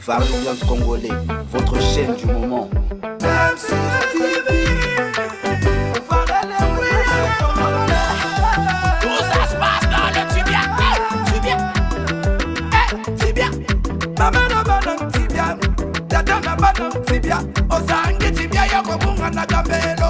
Farlians Congolais, votre chaîne du moment. Tout ça se passe dans le Tibia. Tibia. Tibia. Mama na bana Tibia. Dada na bana Tibia. Osangi Tibia yoko bunga na gambelo.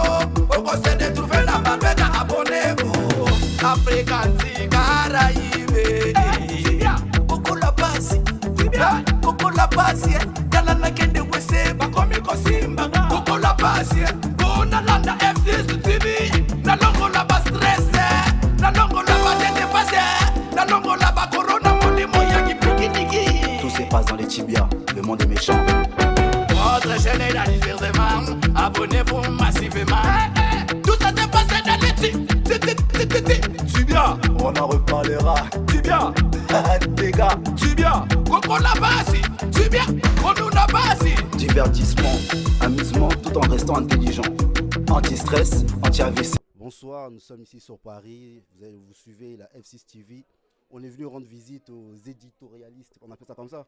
Oko sede trouver la balbega, abonnez-vous. African Caraïbe. Tibia. Koko la basi. Tibia. Koko la basi. Dala na kende wese bakomi kosimba. Koko la basi. Bona landa F6 TV. Na longo la ba stress. Na longo la ba dépassé. Na longo la ba corona molimo yaki pikiniki. Tout se passe dans les tibias, le monde est méchant. Votre chaîne est diversement. Abonnez-vous massivement. Tout ça s'est passé dans les Tibia. On en reparlera. Tibia. Les gars. Tibia. Koko la basi. Tibia. Konou la basi. Divertissement, amusement tout en restant intelligent. Anti-stress, anti-AVC. Bonsoir, nous sommes ici sur Paris. Vous suivez la F6 TV. On est venu rendre visite aux éditorialistes, on appelle ça comme ça?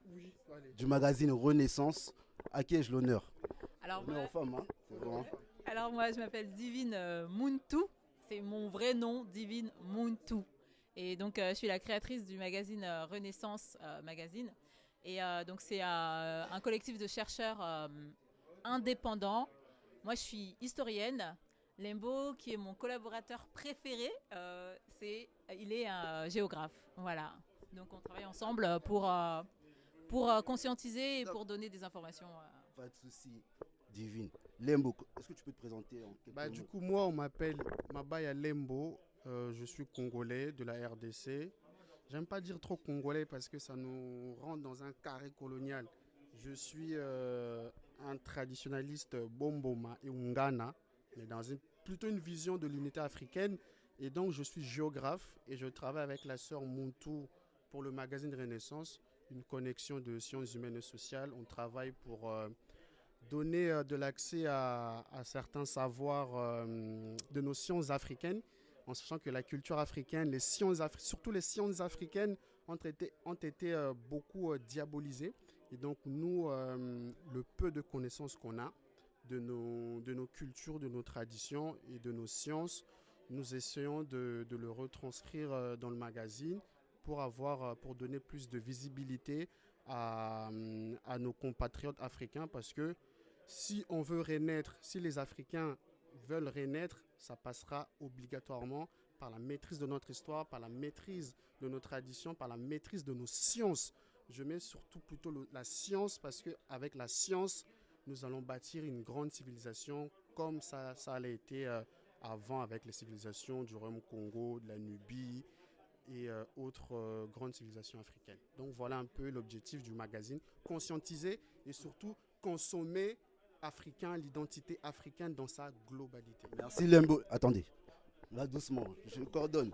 Oui, allez. Du magazine Renaissance. À qui ai-je l'honneur? Alors, Honneur aux femmes, hein? C'est bon, hein? alors moi je m'appelle Divine Muntu, c'est mon vrai nom, Divine Muntu. Et donc je suis la créatrice du magazine Renaissance Magazine. Et donc c'est un collectif de chercheurs indépendants. Moi je suis historienne. Lembo, qui est mon collaborateur préféré, il est un géographe. Voilà. Donc on travaille ensemble pour conscientiser et pour donner des informations. Pas de souci. Divine. Lembo, est-ce que tu peux te présenter en quelques mots? Du coup, moi, on m'appelle Mabaya Lembo. Je suis congolais de la RDC. J'aime pas dire trop congolais parce que ça nous rentre dans un carré colonial. Je suis un traditionnaliste Bomboma et Ungana, mais dans plutôt une vision de l'unité africaine. Et donc, je suis géographe et je travaille avec la sœur Muntu pour le magazine Renaissance, une connexion de sciences humaines et sociales. On travaille pour donner de l'accès à certains savoirs de nos sciences africaines, en sachant que la culture africaine, surtout les sciences africaines, ont été beaucoup diabolisées. Et donc, nous, le peu de connaissances qu'on a, de nos cultures, de nos traditions et de nos sciences, nous essayons de le retranscrire dans le magazine pour donner plus de visibilité à nos compatriotes africains, parce que si on veut renaître, si les Africains veulent renaître, ça passera obligatoirement par la maîtrise de notre histoire, par la maîtrise de nos traditions, par la maîtrise de nos sciences. Je mets surtout plutôt la science, parce qu'avec la science, nous allons bâtir une grande civilisation comme ça allait été avant avec les civilisations du Royaume-Congo, de la Nubie et autres grandes civilisations africaines. Donc voilà un peu l'objectif du magazine, conscientiser et surtout consommer africain, l'identité africaine dans sa globalité. Merci Lembo. Attendez, là doucement, je coordonne.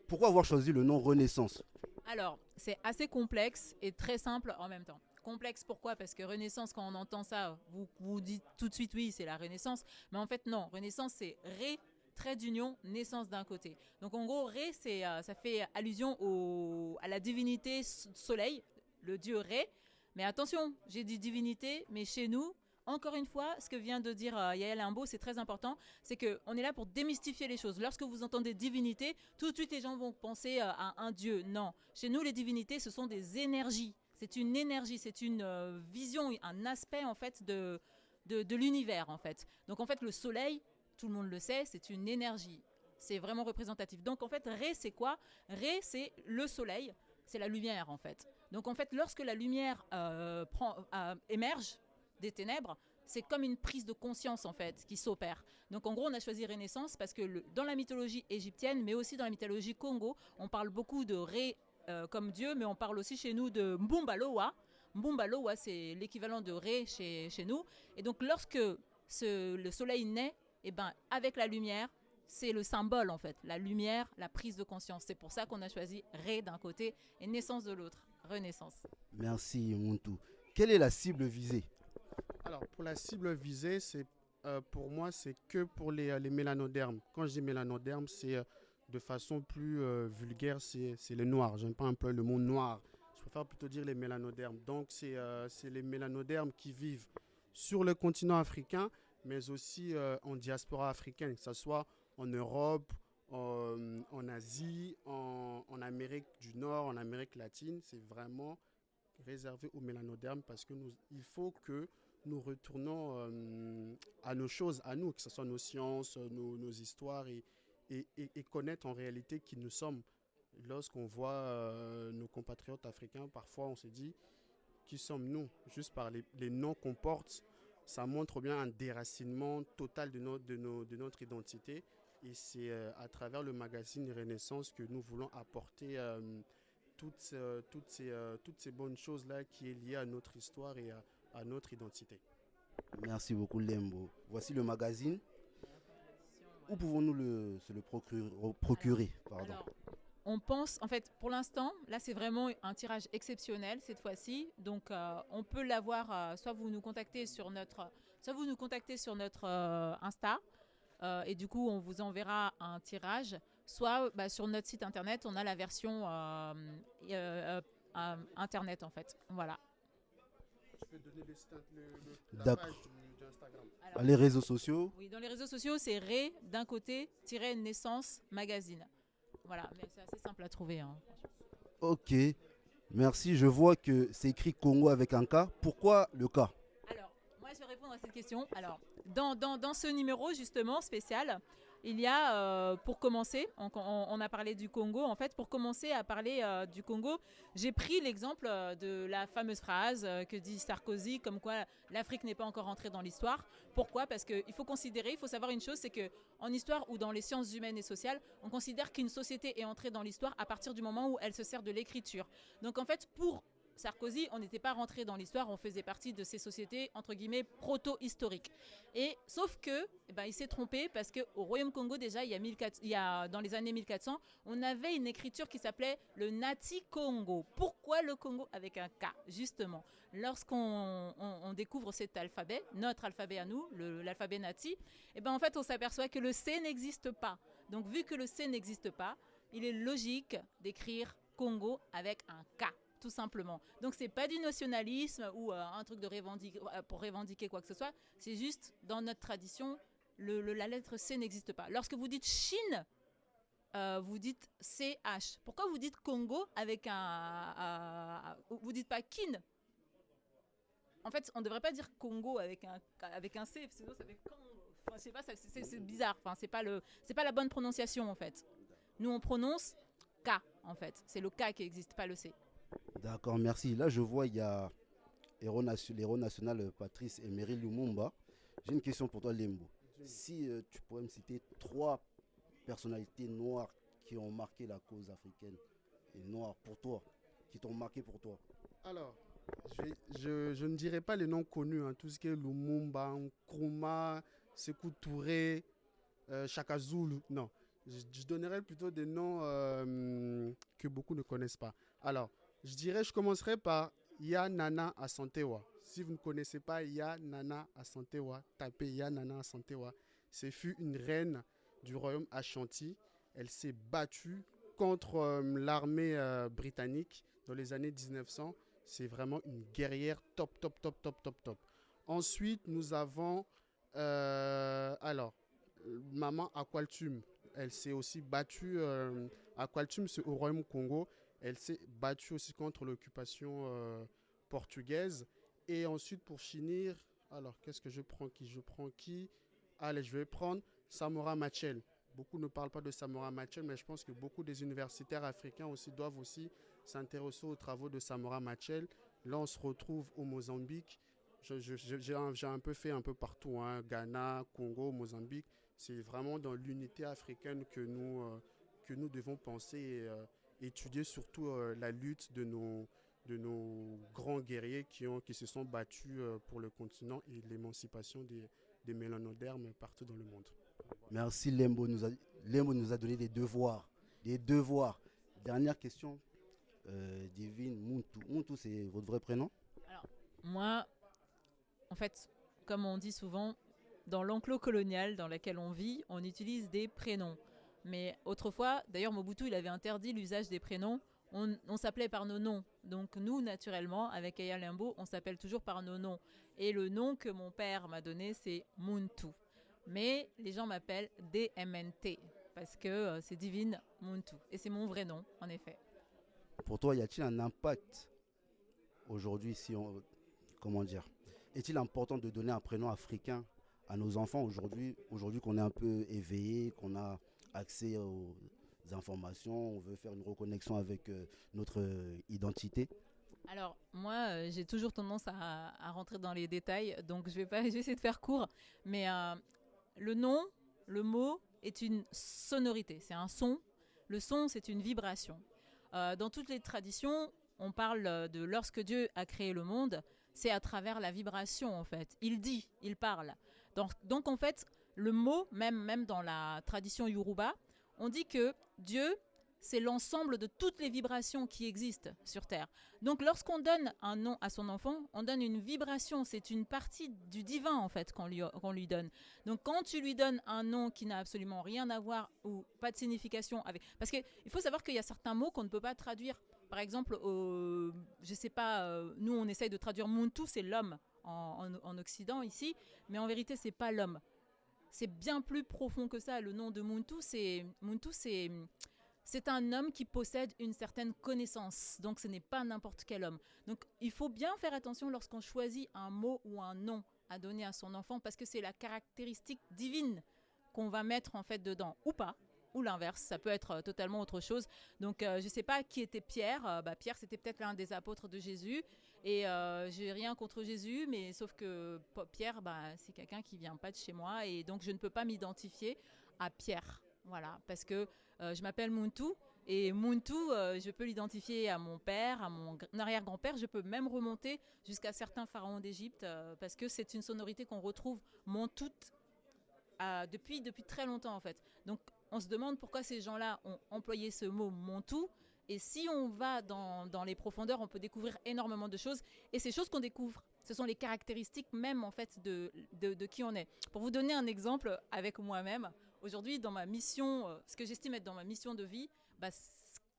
Pourquoi avoir choisi le nom Renaissance? Alors, c'est assez complexe et très simple en même temps. Complexe pourquoi? Parce que Renaissance, quand on entend ça, vous dites tout de suite oui, c'est la Renaissance. Mais en fait, non. Renaissance, c'est Ré, trait d'union, naissance d'un côté. Donc en gros, Ré, ça fait allusion à la divinité soleil, le dieu Ré. Mais attention, j'ai dit divinité, mais chez nous, encore une fois, ce que vient de dire Yael Limbo, c'est très important, c'est qu'on est là pour démystifier les choses. Lorsque vous entendez divinité, tout de suite les gens vont penser à un dieu. Non, chez nous, les divinités, ce sont des énergies. C'est une énergie, c'est une vision, un aspect en fait de l'univers en fait. Donc en fait, le soleil, tout le monde le sait, c'est une énergie. C'est vraiment représentatif. Donc en fait, Ré, c'est quoi? Ré, c'est le soleil, c'est la lumière en fait. Donc en fait, lorsque la lumière émerge des ténèbres, c'est comme une prise de conscience en fait qui s'opère. Donc en gros, on a choisi Renaissance parce que dans la mythologie égyptienne, mais aussi dans la mythologie Congo, on parle beaucoup de Ré comme dieu, mais on parle aussi chez nous de Mbumbaloa. Mbumbaloa, c'est l'équivalent de Ré chez nous. Et donc lorsque le soleil naît, et ben, avec la lumière, c'est le symbole en fait. La lumière, la prise de conscience. C'est pour ça qu'on a choisi Ré d'un côté et naissance de l'autre. Renaissance. Merci Muntu. Quelle est la cible visée? Alors, pour la cible visée, pour moi, c'est que pour les mélanodermes. Quand je dis mélanodermes, c'est de façon plus vulgaire, c'est les noirs. J'aime pas employer le mot noir. Je préfère plutôt dire les mélanodermes. Donc, c'est les mélanodermes qui vivent sur le continent africain, mais aussi en diaspora africaine, que ce soit en Europe, en Asie, en Amérique du Nord, en Amérique latine. C'est vraiment réservé aux mélanodermes parce que il faut que nous retournons à nos choses, à nous, que ce soit nos sciences, nos histoires et connaître en réalité qui nous sommes. Lorsqu'on voit nos compatriotes africains, parfois on se dit qui sommes-nous, juste par les noms qu'on porte. Ça montre bien un déracinement total de notre identité. Et c'est à travers le magazine Renaissance que nous voulons apporter toutes ces bonnes choses-là qui est liées à notre histoire et à notre identité. Merci beaucoup Lembo. Voici le magazine. Où pouvons-nous se le procurer pardon. Alors, on pense, en fait, pour l'instant, là, c'est vraiment un tirage exceptionnel cette fois-ci. Donc, on peut l'avoir, soit vous nous contactez sur notre Insta, et du coup, on vous enverra un tirage. Soit sur notre site internet, on a la version internet, en fait. Voilà. Je peux donner la page d'Instagram. Alors, Les réseaux sociaux. Oui, dans les réseaux sociaux, c'est Ré d'un côté, Naissance Magazine. Voilà, mais c'est assez simple à trouver. Hein. Ok, merci. Je vois que c'est écrit Congo avec un K. Pourquoi le K? Alors, moi, je vais répondre à cette question. Alors, dans ce numéro, justement, spécial, il y a, pour commencer, on a parlé du Congo. En fait, pour commencer à parler du Congo, j'ai pris l'exemple de la fameuse phrase que dit Sarkozy, comme quoi l'Afrique n'est pas encore entrée dans l'histoire. Pourquoi? Parce qu'il faut savoir une chose, c'est qu'en histoire ou dans les sciences humaines et sociales, on considère qu'une société est entrée dans l'histoire à partir du moment où elle se sert de l'écriture. Donc en fait, pour Sarkozy, on n'était pas rentré dans l'histoire, on faisait partie de ces sociétés entre guillemets proto-historiques. Et sauf que, il s'est trompé parce que au Royaume Congo déjà, dans les années 1400, on avait une écriture qui s'appelait le Nati Congo. Pourquoi le Congo avec un K? Justement, lorsqu'on découvre cet alphabet, notre alphabet à nous, l'alphabet Nati, en fait, on s'aperçoit que le C n'existe pas. Donc, vu que le C n'existe pas, il est logique d'écrire Congo avec un K. Tout simplement. Donc, c'est pas du nationalisme ou un truc pour revendiquer quoi que ce soit. C'est juste, dans notre tradition, la lettre C n'existe pas. Lorsque vous dites Chine, vous dites CH. Pourquoi vous dites Congo avec vous dites pas Kin? En fait, on ne devrait pas dire Congo avec un C, sinon ça fait Congo. Enfin, je sais pas, c'est bizarre. Enfin, c'est pas la bonne prononciation, en fait. Nous, on prononce K, en fait. C'est le K qui existe, pas le C. D'accord, merci. Là, je vois, il y a l'héros national Patrice Emery Lumumba. J'ai une question pour toi, Lembo. Si tu pourrais me citer 3 personnalités noires qui ont marqué la cause africaine et noires pour toi, qui t'ont marqué pour toi. Alors, je ne dirais pas les noms connus, hein, tout ce qui est Lumumba, Nkrumah, Sékou Touré, Shaka Zulu, non. Je donnerais plutôt des noms que beaucoup ne connaissent pas. Alors, je commencerai par Ya Nana Asantewa. Si vous ne connaissez pas Ya Nana Asantewa, tapez Ya Nana Asantewa. Ce fut une reine du royaume Ashanti. Elle s'est battue contre l'armée britannique dans les années 1900. C'est vraiment une guerrière top. Ensuite, nous avons Maman Akwaltum. Elle s'est aussi battue. Akwaltum, c'est au royaume Congo. Elle s'est battue aussi contre l'occupation portugaise. Et ensuite, pour finir, alors qu'est-ce que je prends qui? Allez, je vais prendre Samora Machel. Beaucoup ne parlent pas de Samora Machel, mais je pense que beaucoup des universitaires africains aussi doivent aussi s'intéresser aux travaux de Samora Machel. Là, on se retrouve au Mozambique. J'ai un peu fait un peu partout, hein, Ghana, Congo, Mozambique. C'est vraiment dans l'unité africaine que nous devons penser et étudier surtout la lutte de nos grands guerriers qui se sont battus pour le continent et l'émancipation des mélanodermes partout dans le monde. Merci Lembo. Lembo nous a donné des devoirs. Dernière question. Divine Muntu. Muntu, c'est votre vrai prénom? Alors, moi, en fait, comme on dit souvent, dans l'enclos colonial dans lequel on vit, on utilise des prénoms. Mais autrefois, d'ailleurs Mobutu, il avait interdit l'usage des prénoms. on s'appelait par nos noms. Donc nous, naturellement, avec Aya Limbo, on s'appelle toujours par nos noms. Et le nom que mon père m'a donné, c'est Muntu. Mais les gens m'appellent DMNT parce que c'est Divine Muntu. Et c'est mon vrai nom, en effet. Pour toi, y a-t-il un impact aujourd'hui, comment dire, est-il important de donner un prénom africain à nos enfants aujourd'hui qu'on est un peu éveillé, qu'on a accès aux informations, on veut faire une reconnexion avec notre identité? Alors, moi, j'ai toujours tendance à rentrer dans les détails, donc je vais essayer de faire court. Mais le nom, le mot est une sonorité, c'est un son. Le son, c'est une vibration. Dans toutes les traditions, on parle de lorsque Dieu a créé le monde, c'est à travers la vibration, en fait. Il dit, il parle. Donc en fait, le mot, même dans la tradition Yoruba, on dit que Dieu, c'est l'ensemble de toutes les vibrations qui existent sur Terre. Donc lorsqu'on donne un nom à son enfant, on donne une vibration, c'est une partie du divin en fait qu'on lui donne. Donc quand tu lui donnes un nom qui n'a absolument rien à voir ou pas de signification avec... Parce qu'il faut savoir qu'il y a certains mots qu'on ne peut pas traduire. Par exemple, je sais pas, nous on essaye de traduire Muntu, c'est l'homme en Occident ici, mais en vérité c'est pas l'homme. C'est bien plus profond que ça. Le nom de Muntu, c'est un homme qui possède une certaine connaissance. Donc, ce n'est pas n'importe quel homme. Donc, il faut bien faire attention lorsqu'on choisit un mot ou un nom à donner à son enfant parce que c'est la caractéristique divine qu'on va mettre en fait dedans. Ou pas, ou l'inverse. Ça peut être totalement autre chose. Donc, je ne sais pas qui était Pierre. Pierre, c'était peut-être l'un des apôtres de Jésus. Et j'ai rien contre Jésus, mais sauf que Pierre, c'est quelqu'un qui vient pas de chez moi. Et donc, je ne peux pas m'identifier à Pierre. Voilà, parce que je m'appelle Muntu et Muntu, je peux l'identifier à mon père, à mon arrière-grand-père. Je peux même remonter jusqu'à certains pharaons d'Égypte parce que c'est une sonorité qu'on retrouve Montout depuis très longtemps en fait. Donc on se demande pourquoi ces gens-là ont employé ce mot Montu. Et si on va dans les profondeurs, on peut découvrir énormément de choses. Et ces choses qu'on découvre, ce sont les caractéristiques même en fait de qui on est. Pour vous donner un exemple avec moi-même, aujourd'hui dans ma mission, ce que j'estime être dans ma mission de vie,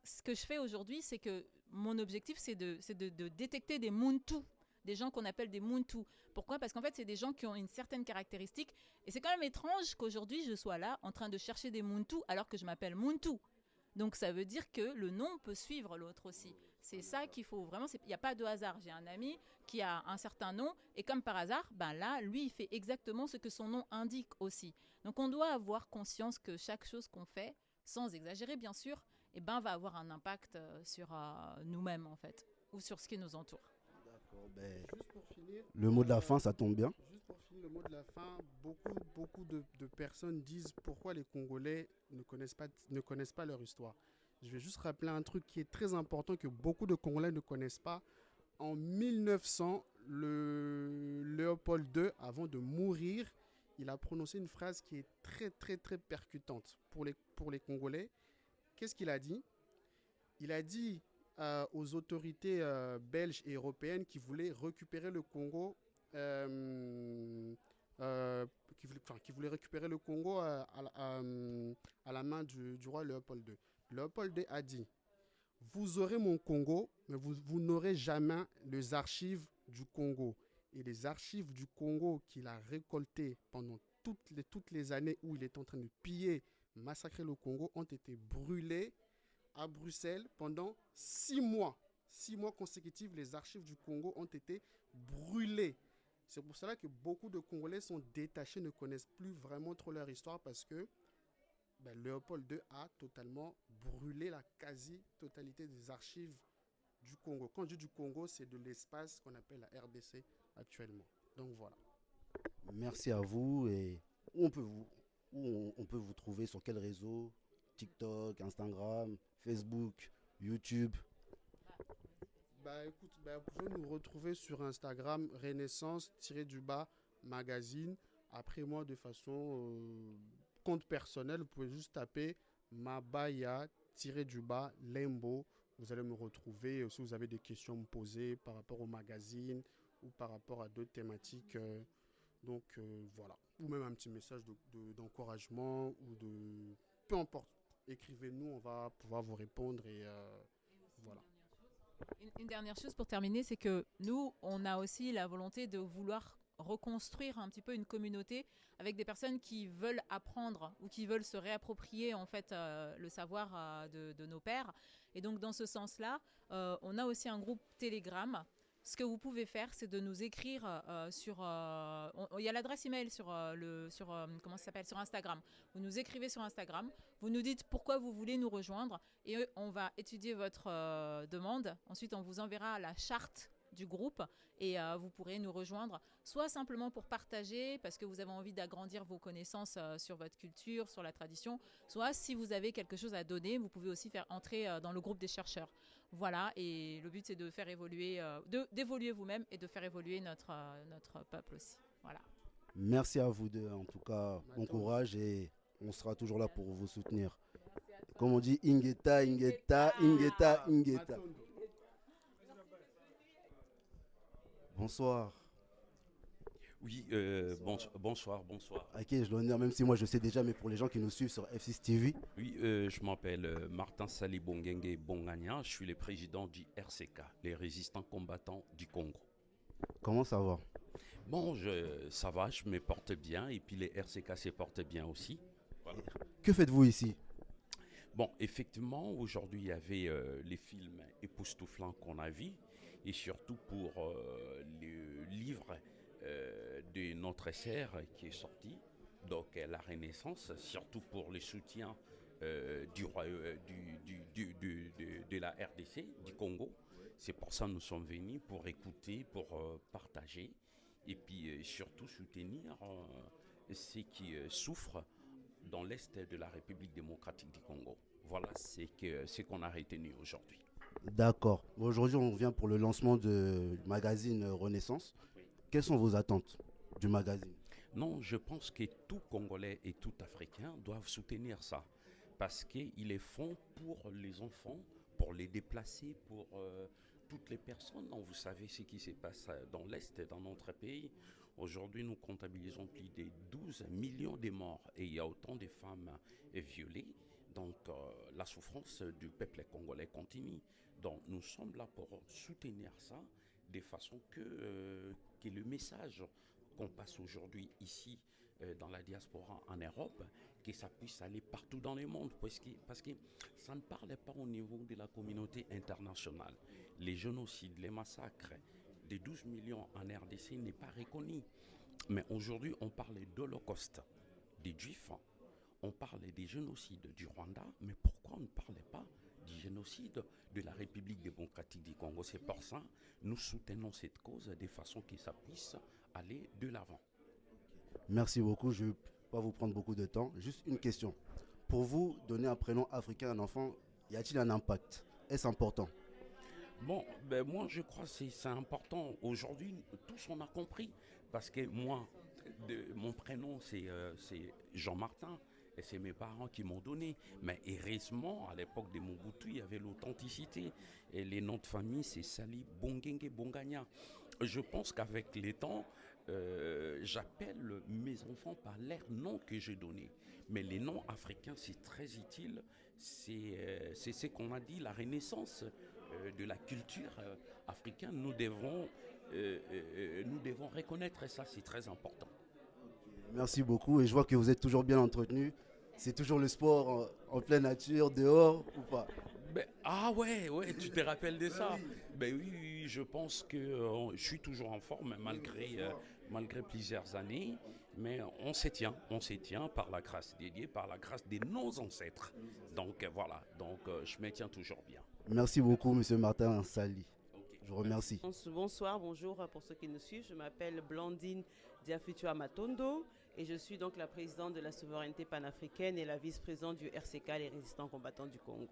ce que je fais aujourd'hui, c'est que mon objectif, c'est de détecter des Muntu, des gens qu'on appelle des Muntu. Pourquoi ? Parce qu'en fait, c'est des gens qui ont une certaine caractéristique. Et c'est quand même étrange qu'aujourd'hui, je sois là en train de chercher des Muntu alors que je m'appelle Muntu. Donc ça veut dire que le nom peut suivre l'autre aussi. C'est ça qu'il faut vraiment, il n'y a pas de hasard. J'ai un ami qui a un certain nom et comme par hasard, là, lui, il fait exactement ce que son nom indique aussi. Donc on doit avoir conscience que chaque chose qu'on fait, sans exagérer bien sûr, va avoir un impact sur nous-mêmes en fait, ou sur ce qui nous entoure. D'accord, Juste pour finir, le mot de la fin, ça tombe bien. Juste pour finir le mot de la fin, beaucoup de personnes disent pourquoi les Congolais ne connaissent pas leur histoire. Je vais juste rappeler un truc qui est très important que beaucoup de Congolais ne connaissent pas. En 1900, le Léopold II, avant de mourir, il a prononcé une phrase qui est très très très percutante pour les Congolais. Qu'est-ce qu'il a dit ? Il a dit aux autorités belges et européennes qui voulaient récupérer le Congo, qui voulaient récupérer le Congo à la main du roi Léopold II. Léopold II a dit « Vous aurez mon Congo, mais vous n'aurez jamais les archives du Congo. » Et les archives du Congo qu'il a récoltées pendant toutes les années où il est en train de piller, massacrer le Congo, ont été brûlées à Bruxelles pendant 6 mois. 6 mois consécutifs, les archives du Congo ont été brûlées. C'est pour cela que beaucoup de Congolais sont détachés, ne connaissent plus vraiment trop leur histoire parce que Léopold II a totalement brûlé la quasi-totalité des archives du Congo. Quand je dis du Congo, c'est de l'espace qu'on appelle la RDC actuellement. Donc voilà. Merci à vous. Et où on peut vous trouver sur quel réseau ? TikTok, Instagram, Facebook, YouTube. Écoute, vous pouvez nous retrouver sur Instagram, Renaissance-magazine. Après moi, de façon compte personnel, vous pouvez juste taper Mabaya-Lembo. Vous allez me retrouver si vous avez des questions à me poser par rapport au magazine ou par rapport à d'autres thématiques. Voilà. Ou même un petit message d'encouragement ou de... Peu importe. Écrivez-nous, on va pouvoir vous répondre et Voilà. Une dernière chose pour terminer, c'est que nous, on a aussi la volonté de vouloir reconstruire un petit peu une communauté avec des personnes qui veulent apprendre ou qui veulent se réapproprier en fait le savoir de nos pères. Et donc dans ce sens-là, on a aussi un groupe Telegram. Ce que vous pouvez faire, c'est de nous écrire sur... Il y a l'adresse email sur comment ça s'appelle, sur Instagram. Vous nous écrivez sur Instagram, vous nous dites pourquoi vous voulez nous rejoindre et on va étudier votre demande. Ensuite, on vous enverra la charte du groupe et vous pourrez nous rejoindre soit simplement pour partager parce que vous avez envie d'agrandir vos connaissances sur votre culture, sur la tradition, soit si vous avez quelque chose à donner, vous pouvez aussi faire entrer dans le groupe des chercheurs. Voilà, et le but c'est de faire évoluer, d'évoluer vous-même et de faire évoluer notre peuple aussi. Voilà. Merci à vous deux, en tout cas, bon courage et on sera toujours là pour vous soutenir. Comme on dit, Ingeta, Ingeta, Ingeta, Ingeta. Bonsoir. Oui, bonsoir. À qui ai-je l'honneur, même si moi je sais déjà, mais pour les gens qui nous suivent sur F6 TV. Oui, je m'appelle Martin Sali Bongengue Bongania. Je suis le président du RCK, les résistants combattants du Congo. Comment ça va? Bon, ça va, je me porte bien et puis les RCK se portent bien aussi. Voilà. Que faites-vous ici? Bon, effectivement, aujourd'hui il y avait les films époustouflants qu'on a vus et surtout pour le livre de notre sœur qui est sorti, donc la Renaissance, surtout pour le soutien de la RDC, du Congo. C'est pour ça que nous sommes venus, pour écouter, pour partager et puis surtout soutenir ceux qui souffrent dans l'Est de la République démocratique du Congo. Voilà ce qu'on a retenu aujourd'hui. D'accord. Aujourd'hui, on vient pour le lancement du magazine Renaissance. Quelles sont vos attentes du magazine? Non, je pense que tout Congolais et tout Africain doivent soutenir ça. Parce qu'ils le font pour les enfants, pour les déplacés, pour toutes les personnes. Non, vous savez ce qui se passe dans l'Est, dans notre pays. Aujourd'hui, nous comptabilisons plus de 12 millions de morts et il y a autant de femmes violées. Donc, la souffrance du peuple congolais continue. Donc, nous sommes là pour soutenir ça de façon que le message qu'on passe aujourd'hui ici dans la diaspora en Europe, que ça puisse aller partout dans le monde, parce que ça ne parle pas au niveau de la communauté internationale. Les génocides, les massacres des 12 millions en RDC n'est pas reconnu. Mais aujourd'hui, on parle d'Holocauste, des Juifs, on parle des génocides du Rwanda, mais pourquoi on ne parle pas du génocide de la République démocratique du Congo? C'est pour ça que nous soutenons cette cause de façon que ça puisse aller de l'avant. Merci beaucoup, je ne vais pas vous prendre beaucoup de temps. Juste une question. Pour vous, donner un prénom africain à un enfant, y a-t-il un impact? Est-ce important? Bon, ben moi je crois que c'est important. Aujourd'hui, tous on a compris. Parce que moi, mon prénom c'est Jean-Martin. Et c'est mes parents qui m'ont donné. Mais heureusement, à l'époque de Mobutu, il y avait l'authenticité. Et les noms de famille, c'est Sali Bongengue Bongania. Je pense qu'avec les temps, j'appelle mes enfants par leur nom que j'ai donné. Mais les noms africains, c'est très utile. C'est ce qu'on a dit, la renaissance de la culture africaine. Nous devons reconnaître ça, c'est très important. Merci beaucoup et je vois que vous êtes toujours bien entretenu. C'est toujours le sport en pleine nature, dehors ou pas? Ah ouais, tu te rappelles de ça? Oui, je pense que je suis toujours en forme malgré plusieurs années, mais on se tient par la grâce de Dieu, par la grâce de nos ancêtres. Donc voilà, je me tiens toujours bien. Merci beaucoup, Monsieur Martin Sali. Je vous remercie. Bonsoir, bonjour pour ceux qui nous suivent. Je m'appelle Blandine Diafutua Matondo et je suis donc la présidente de la souveraineté panafricaine et la vice-présidente du RCK, les résistants combattants du Congo.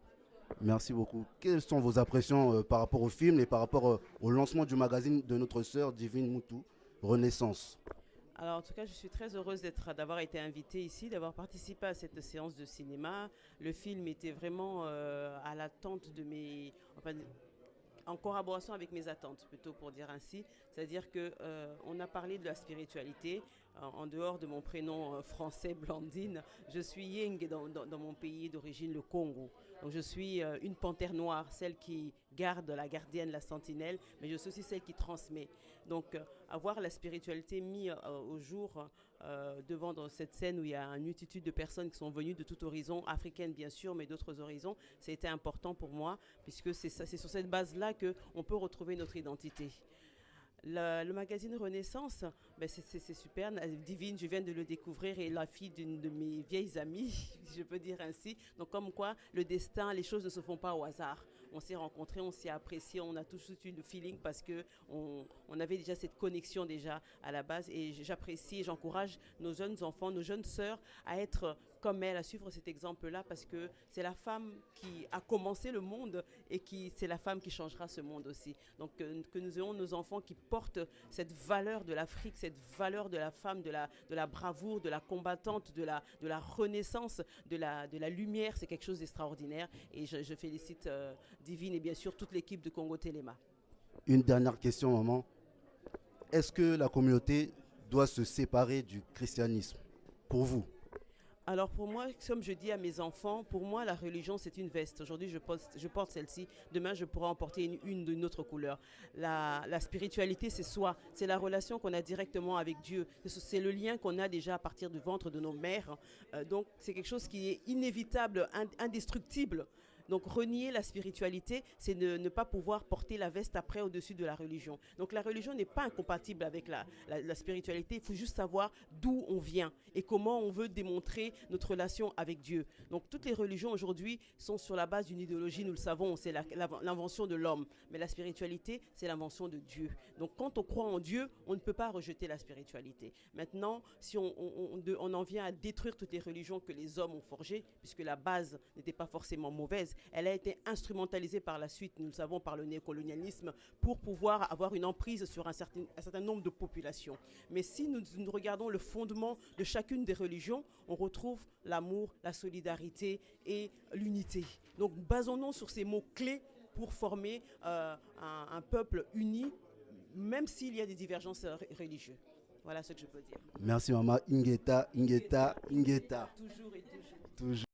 Merci beaucoup. Quelles sont vos impressions par rapport au film et par rapport au lancement du magazine de notre sœur Divine Moutou, Renaissance? Alors en tout cas, je suis très heureuse d'avoir été invitée ici, d'avoir participé à cette séance de cinéma. Le film était vraiment à l'attente de en collaboration avec mes attentes, plutôt pour dire ainsi. C'est-à-dire qu'on a parlé de la spiritualité. En dehors de mon prénom français Blandine, je suis Yeng dans mon pays d'origine, le Congo. Donc je suis une panthère noire, celle qui garde, la gardienne, la sentinelle, mais je suis aussi celle qui transmet. Donc avoir la spiritualité mise au jour devant dans cette scène où il y a une multitude de personnes qui sont venues de tout horizon, africaines bien sûr, mais d'autres horizons, ça a été important pour moi, puisque c'est sur cette base-là qu'on peut retrouver notre identité. Le magazine Renaissance, ben c'est super. Divine, je viens de le découvrir, et la fille d'une de mes vieilles amies, si je peux dire ainsi. Donc comme quoi, le destin, les choses ne se font pas au hasard. On s'est rencontrés, on s'est appréciés, on a tout de suite eu le feeling parce qu'on avait déjà cette connexion déjà à la base. Et j'apprécie et j'encourage nos jeunes enfants, nos jeunes sœurs à être comme elle, à suivre cet exemple-là, parce que c'est la femme qui a commencé le monde et c'est la femme qui changera ce monde aussi. Donc que nous ayons nos enfants qui portent cette valeur de l'Afrique, cette valeur de la femme, de la bravoure, de la combattante, de la renaissance, de la lumière, c'est quelque chose d'extraordinaire. Et je félicite Divine et bien sûr toute l'équipe de Congo Téléma. Une dernière question, maman. Est-ce que la communauté doit se séparer du christianisme, pour vous? Alors pour moi, comme je dis à mes enfants, pour moi la religion c'est une veste. Aujourd'hui je porte celle-ci, demain je pourrai en porter une d'une autre couleur. La spiritualité c'est soi, c'est la relation qu'on a directement avec Dieu. C'est le lien qu'on a déjà à partir du ventre de nos mères. Donc c'est quelque chose qui est inévitable, indestructible. Donc renier la spiritualité, c'est ne pas pouvoir porter la veste après au-dessus de la religion. Donc la religion n'est pas incompatible avec la spiritualité, il faut juste savoir d'où on vient et comment on veut démontrer notre relation avec Dieu. Donc toutes les religions aujourd'hui sont sur la base d'une idéologie, nous le savons, c'est l'invention de l'homme. Mais la spiritualité, c'est l'invention de Dieu. Donc quand on croit en Dieu, on ne peut pas rejeter la spiritualité. Maintenant, si on en vient à détruire toutes les religions que les hommes ont forgées, puisque la base n'était pas forcément mauvaise, elle a été instrumentalisée par la suite, nous le savons, par le néocolonialisme pour pouvoir avoir une emprise sur un certain nombre de populations. Mais si nous regardons le fondement de chacune des religions, on retrouve l'amour, la solidarité et l'unité. Donc basons-nous sur ces mots-clés pour former un peuple uni, même s'il y a des divergences religieuses. Voilà ce que je peux dire. Merci maman. Ingeta. Toujours et toujours. Toujours.